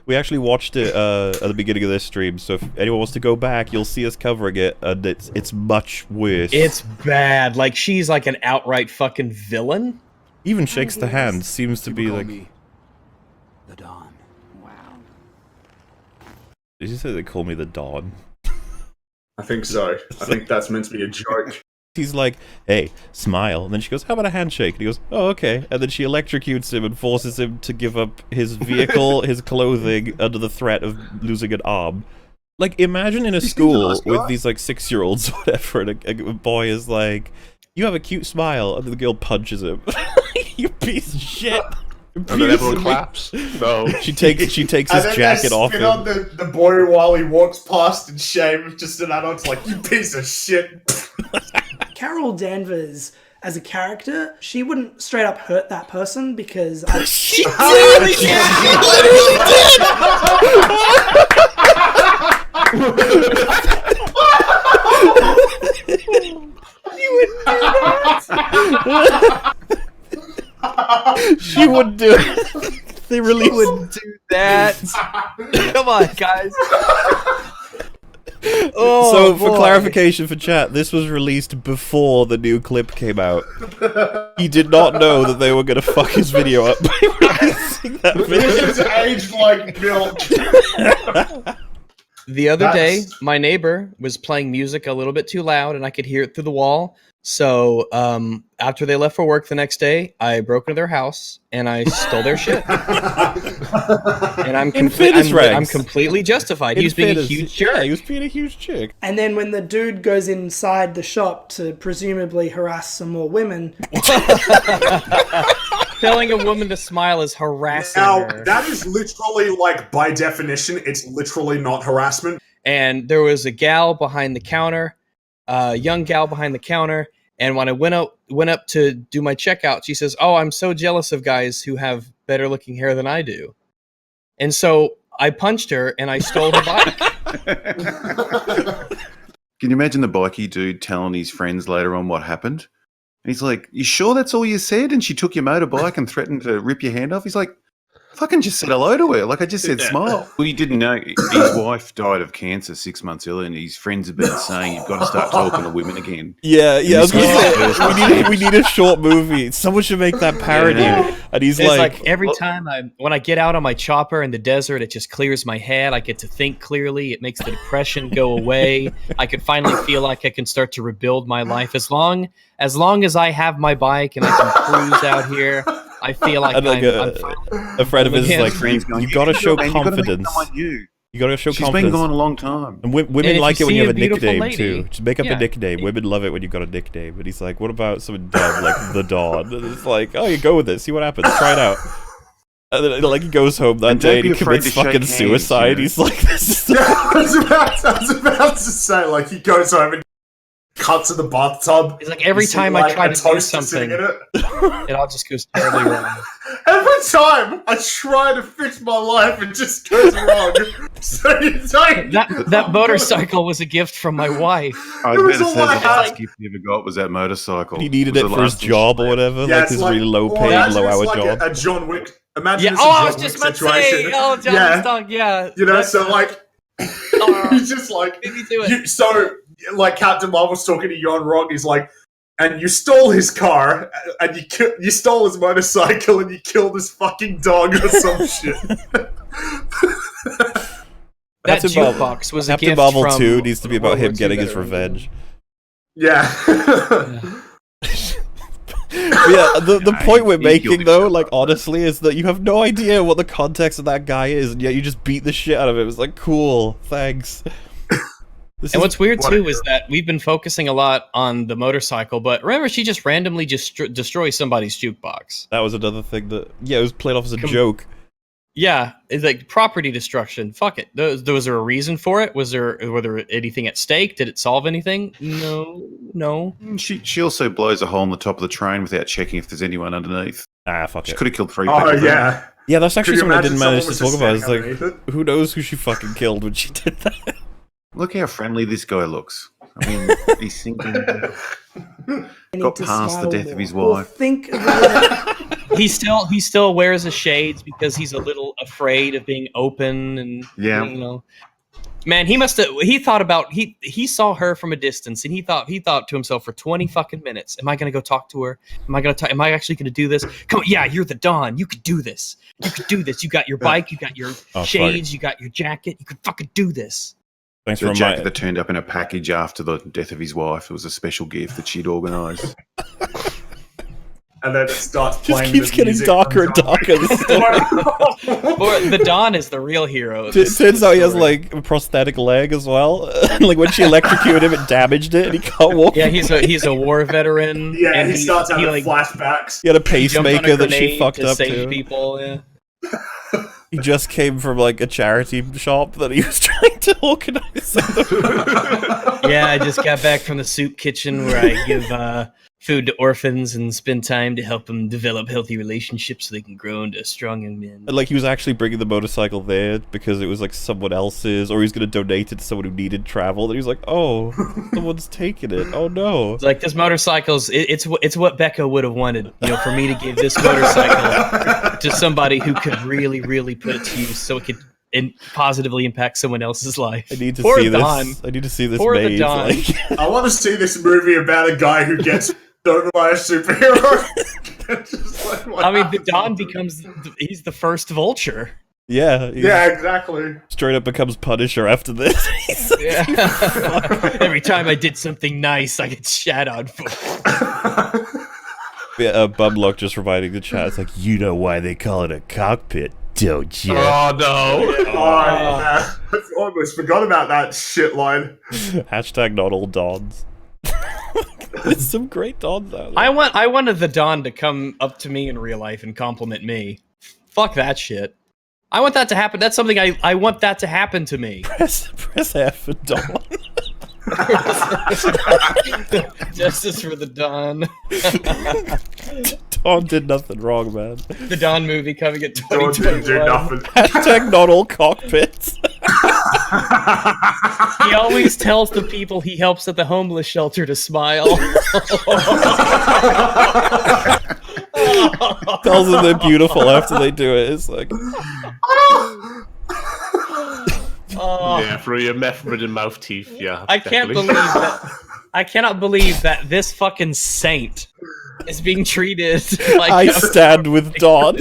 We actually watched it at the beginning of this stream, so if anyone wants to go back, you'll see us covering it, and it's much worse. It's bad. Like, she's like an outright fucking villain. Even shakes the hand, seems to be like... The Dawn. Wow. Did you say they call me the Dawn? I think so. I think that's meant to be a joke. He's like, hey, smile. And then she goes, how about a handshake? And he goes, oh, okay. And then she electrocutes him and forces him to give up his vehicle, his clothing, under the threat of losing an arm. Like, imagine in a school with these, like, 6-year-olds or whatever, and a boy is like, you have a cute smile, and the girl punches him. You piece of shit. And then everyone claps. No. She takes his jacket off him. On the boy while he walks past in shame, just an adult's like, you piece of shit. Carol Danvers, as a character, she wouldn't straight up hurt that person because... She literally did! You wouldn't do that! She wouldn't do it. They really wouldn't do that. Come on, guys. Oh, so, for clarification for chat, this was released before the new clip came out. He did not know that they were going to fuck his video up by releasing that video. It's aged like milk. The other day, my neighbor was playing music a little bit too loud, and I could hear it through the wall. So, after they left for work the next day, I broke into their house and I stole their shit. And I'm completely justified. He was being a huge jerk. Yeah, he was being a huge chick. And then when the dude goes inside the shop to presumably harass some more women... Telling a woman to smile is harassing Now, her. that is literally, like, by definition, it's literally not harassment. And there was a gal behind the counter, a young gal behind the counter, and when I went up to do my checkout, she says, "Oh, I'm so jealous of guys who have better looking hair than I do." And so I punched her and I stole her bike. Can you imagine the bikey dude telling his friends later on what happened? And he's like, "You sure that's all you said?" And she took your motorbike and threatened to rip your hand off. He's like, fucking just said hello to her. Like, I just said smile. Well, you didn't know his wife died of cancer 6 months earlier, and his friends have been saying you've got to start talking to women again. Yeah, I was going to say, we need a short movie. Someone should make that parody. Yeah. And he's like every time when I get out on my chopper in the desert, it just clears my head. I get to think clearly. It makes the depression go away. I can finally feel like I can start to rebuild my life. As long as I have my bike and I can cruise out here, I feel like a friend of his is like, you gotta show confidence. You gotta show confidence. She's been gone a long time. And women like it when you have a nickname too. Just make up a nickname. Women love it when you've got a nickname. And he's like, what about something dumb like the Dawn? And it's like, oh, you go with it. See what happens. Try it out. And then, like, he goes home that day and he commits fucking suicide. He's like, this is I was about to say, like, he goes home and cuts in the bathtub. It's like every time I try to do something, it all just goes terribly wrong. Every time I try to fix my life, it just goes wrong. So you don't. That motorcycle was a gift from my wife. I was better say the last gift he ever got was that motorcycle. He needed it for his job or whatever, like his really low-paid, low-hour job. A John Wick. Imagine I was just about to say, John's dog, You know, so like, he's just like, like Captain Marvel's talking to Yon Rog, he's like, and you stole his car, and you stole his motorcycle, and you killed his fucking dog or some shit. That jukebox was a gift Captain Marvel from 2 needs to be about him getting his revenge. Yeah. Yeah, the point we're making, though, like, honestly, is that you have no idea what the context of that guy is, and yet you just beat the shit out of him. It's like, cool, thanks. And what's weird, too, is that we've been focusing a lot on the motorcycle, but remember, she just randomly destroys somebody's jukebox. That was another thing that, it was played off as a joke. Yeah, it's like property destruction. Fuck it. Was there a reason for it? Were there anything at stake? Did it solve anything? No. She also blows a hole in the top of the train without checking if there's anyone underneath. Fuck it. She could have killed 3 people. Oh, yeah. Yeah, that's actually something I didn't manage to talk about. It's like, who knows who she fucking killed when she did that? Look how friendly this guy looks. I mean, he's thinking... Got past the death of his wife. Think about it. He still wears the shades because he's a little afraid of being open and Yeah. you know. Man, he saw her from a distance and he thought to himself for 20 fucking minutes, am I gonna go talk to her? Am I actually gonna do this? Come on, yeah, you're the Don. You could do this. You could do this. You got your bike, you got your shades, you got your jacket, you could fucking do this. Thanks The for jacket that turned up in a package after the death of his wife. It was a special gift that she'd organised. And then it starts Just playing. keeps the getting music darker and comes on. darker. This story. Or the Don is the real hero. of It this turns out he has story. like a prosthetic leg as well. Like when she electrocuted him, it damaged it, and he can't walk. Yeah, he's a war veteran. Yeah, and he starts having like, flashbacks. He had a he jumped on a pacemaker that she grenade fucked to up save to. people. Yeah. He just came from like a charity shop that he was trying to organize. Yeah, I just got back from the soup kitchen where I give food to orphans and spend time to help them develop healthy relationships so they can grow into strong young men. And like he was actually bringing the motorcycle there because it was like someone else's, or he was going to donate it to someone who needed travel. And he was like, "Oh, someone's taking it. Oh no!" It's like this motorcycle's it's what Becca would have wanted, you know, for me to give this motorcycle to somebody who could really put it to use so it could positively impact someone else's life. I need to Poor see Don. this. I need to see this Poor the made. Don. Like, I want to see this movie about a guy who gets stolen by a superhero. Just like, what I mean, the happened? Don he's the first vulture. yeah, he Yeah, exactly. straight up becomes Punisher after this. He's like, Yeah. Every time I did something nice, I get shat on for. yeah, Bumlock just providing the chat. It's like, you know why they call it a cockpit, don't you? Oh no! Oh, man. I almost forgot about that shit line. Hashtag not all Dons. There's some great Dons out there. I wanted the Don to come up to me in real life and compliment me. Fuck that shit. I want that to happen. That's something I want that to happen to me. Press F for Don. Justice for the Don. Don did nothing wrong, man. The Don movie coming at Don't 2021. do nothing. Hashtag not all cockpits. He always tells the people he helps at the homeless shelter to smile. Tells them they're beautiful after they do it. It's like, Yeah, through your meth-ridden mouth teeth. Yeah, I can't definitely. believe that. I cannot believe that this fucking saint is being treated like I stand with Don.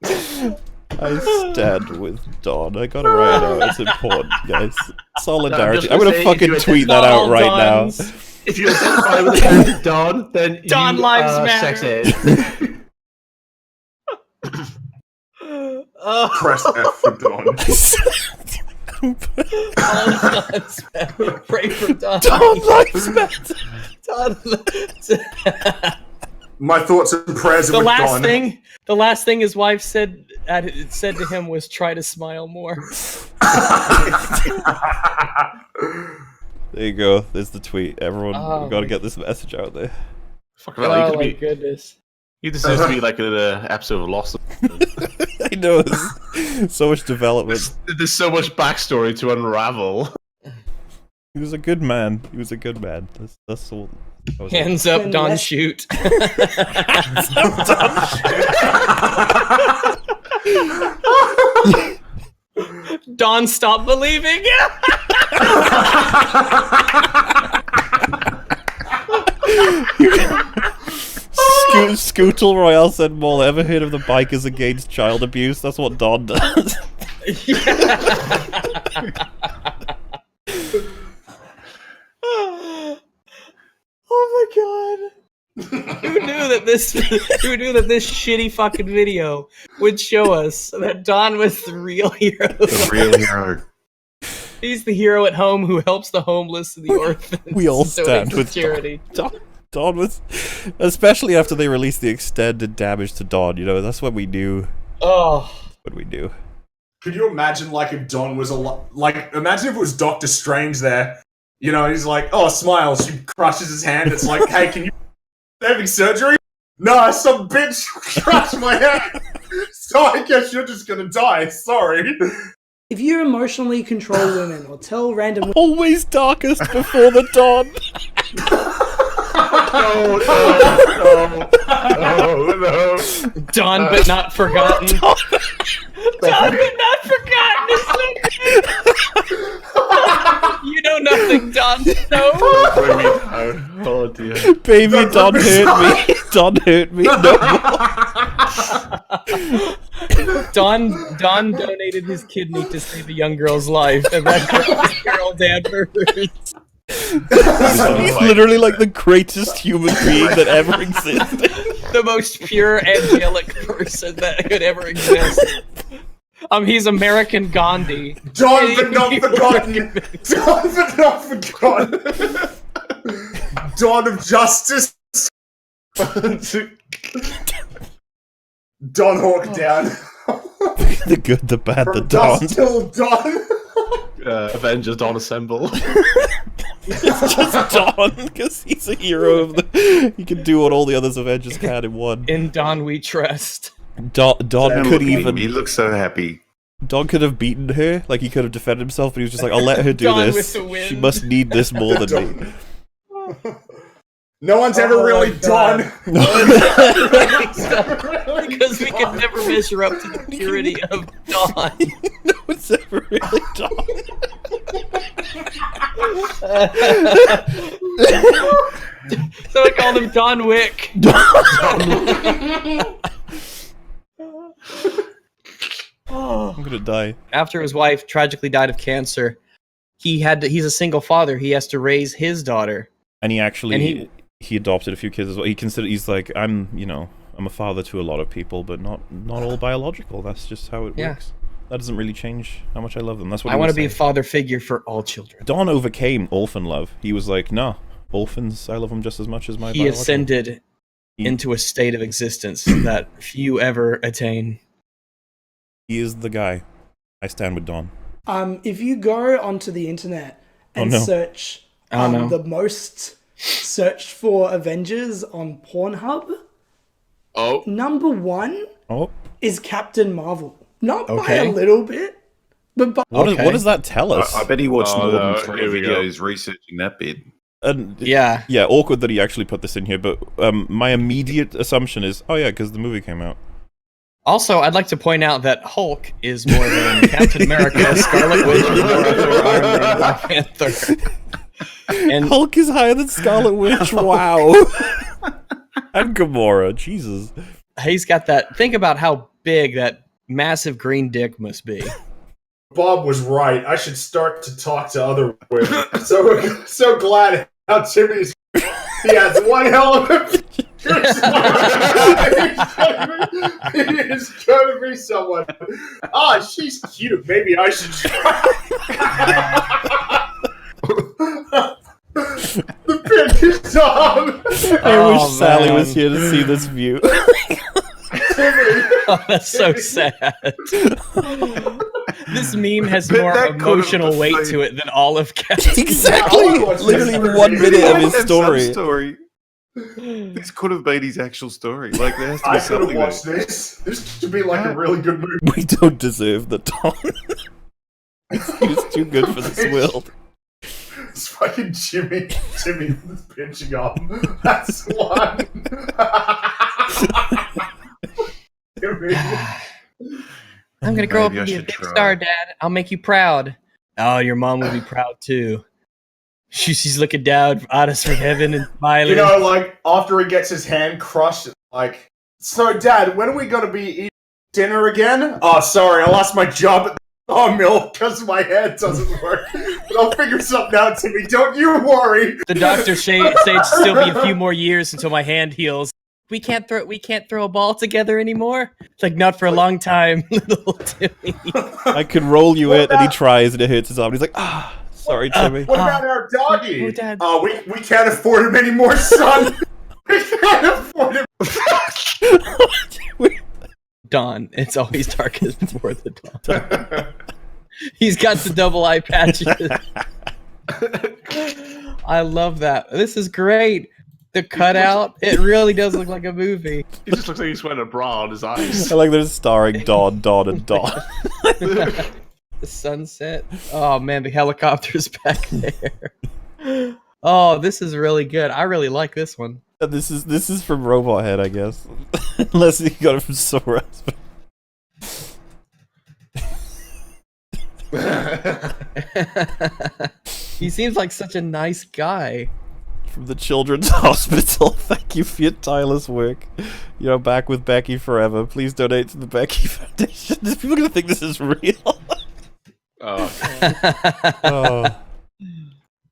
I stand with Don. I gotta write it out. It's important, guys. Solidarity. I'm gonna gonna say, fucking if you tweet that Not out all right Dons. now. If you identify with the character Don, then Don you lives are matter. sex ed. Press F for Dawn. All Dons matter. Pray for Don. Don lives matter. Don. My thoughts and prayers are with Dawn. The last thing his wife said to him was try to smile more. There you go. There's the tweet. Everyone, Oh we've got to my- get this message out there. Fuck hell, you Oh could my be. goodness. He deserves to be like an episode of Lost. I know. There's so much development. There's so much backstory to unravel. He was a good man. He was a good man. That's all. that was it. Hands up, When Don Les- shoot. Don, stop believing. Scootle Royale said, "Mole, ever heard of the Bikers Against Child Abuse?" That's what Don does. Oh my god. Who knew that this shitty fucking video would show us that Don was the real hero? The real hero. He's the hero at home who helps the homeless and the orphans. We all and donates stand to with charity. Don was, especially after they released the extended damage to Don. You know, that's when we knew Oh, what we knew. Could you imagine, like, if Don was imagine if it was Doctor Strange there. You know, he's like, oh, smile. She crushes his hand. It's like, hey, can you having surgery? No, some bitch crushed my hand. So I guess you're just gonna die. Sorry. If you emotionally control women or tell random women Always darkest before the dawn. No. Done but not forgotten. Done but not forgotten is so good. You know nothing, Don. No. Oh dear. Baby, Don hurt me. Don hurt me. No. Don donated his kidney to save a young girl's life, and that's what Carol Danvers. He's literally like the greatest human being that ever existed. The most pure, angelic person that could ever exist. He's American Gandhi. Dawn but not forgotten. Dawn but not forgotten. Dawn of justice. Dawn Hawk down. The good, the bad, the From dawn. dusk till dawn. Avengers Dawn Assemble. It's just Dawn, because he's a hero of the... He can do what all the others Avengers can in one. In Don we trust. Dawn could even... He looks so happy. Dawn could have beaten her, like he could have defended himself, but he was just like, I'll let her do Dawn this. with the wind. She must need this more than me. No one's ever really God. done. Because we can never measure up to the purity of Dawn. No one's ever really Dawn. So I called him Don Wick. I'm gonna die. After his wife tragically died of cancer, he's a single father. He has to raise his daughter. And he actually... And he adopted a few kids as well. He's like, I'm a father to a lot of people, but not all biological. That's just how it works. That doesn't really change how much I love them. That's what I want to be a father figure for all children. Don overcame orphan love. He was like, no, orphans, I love them just as much as my He biological. ascended into a state of existence that few ever attain. He is the guy. I stand with Don. if you go onto the internet and search the most searched for Avengers on Pornhub, number one is Captain Marvel. Not by a little bit, but by... What does that tell us? I bet he watched more than 3 videos researching that bit. Yeah, awkward that he actually put this in here, but my immediate assumption is, because the movie came out. Also, I'd like to point out that Hulk is more than Captain America, Scarlet Witch, and Iron Man, Black Panther. And Hulk is higher than Scarlet Witch, wow. And Gamora, Jesus. He's got that, think about how big that massive green dick must be. Bob was right. I should start to talk to other women. So glad how Timmy's... He has one hell of a... He's going to be someone. She's cute. Maybe I should try. The pink is Tom. I wish Sally was here to see this view. That's so sad. This meme has more emotional weight to it than all of Captain. Exactly. Literally 1 minute of his story. This could have been his actual story. Like, there has to be I could something. have watched this. This should be like a really good movie. We don't deserve the Tom. He's too good for this world. It's fucking Jimmy pinching on. That's one. I'm gonna grow up and be a big star, Dad. I'll make you proud. Oh, your mom will be proud too. She's looking down at us from heaven and smiling. You know, like, after he gets his hand crushed, like, so Dad, when are we gonna be eating dinner again? Oh, sorry, I lost my job at the sawmill because my head doesn't work. But I'll figure something out, Timmy. Don't you worry. The doctor say it'll still be a few more years until my hand heals. We can't throw a ball together anymore. It's like, not for a long time, little Timmy. I could roll you it, and he tries, and it hurts his arm. And he's like, sorry, Timmy. What about our doggy? Oh, Dad. We can't afford him anymore, son. We can't afford him. Dawn. It's always darkest before the dawn. He's got the double eye patches. I love that. This is great. The cutout, it really does look like a movie. He just looks like he's wearing a bra on his eyes. I like that it's starring Dawn, and Dawn. The sunset. Oh man, the helicopter's back there. Oh, this is really good. I really like this one. This is from Robot Head, I guess. Unless you got it from somewhere else. He seems like such a nice guy. From the Children's Hospital. Thank you for your tireless work. You're back with Becky forever. Please donate to the Becky Foundation. People are gonna think this is real. Oh.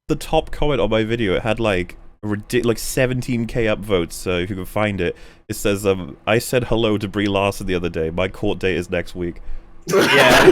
The top comment on my video, it had like like 17k upvotes. So if you can find it, it says, "I said hello to Brie Larson the other day. My court date is next week." Yeah.